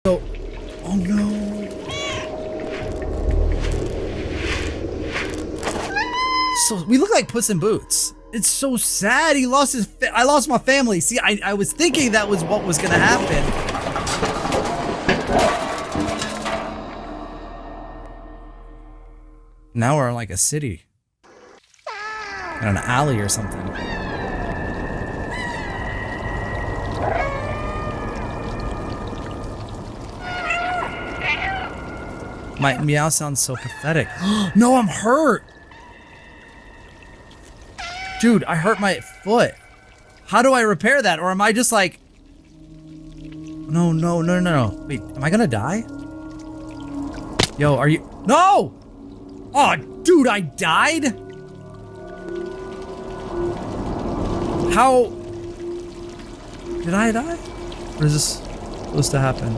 So, oh no. So we look like Puss in Boots. It's so sad. He lost his. I lost my family. See, I was thinking that was what was gonna happen. Now we're in like a city, in an alley or something. My meow sounds so pathetic. No, I'm hurt. Dude, I hurt my foot. How do I repair that? Or am I just like... No. Wait, am I gonna die? Yo, are you... No! Oh, dude, I died? How... Did I die? Or is this supposed to happen?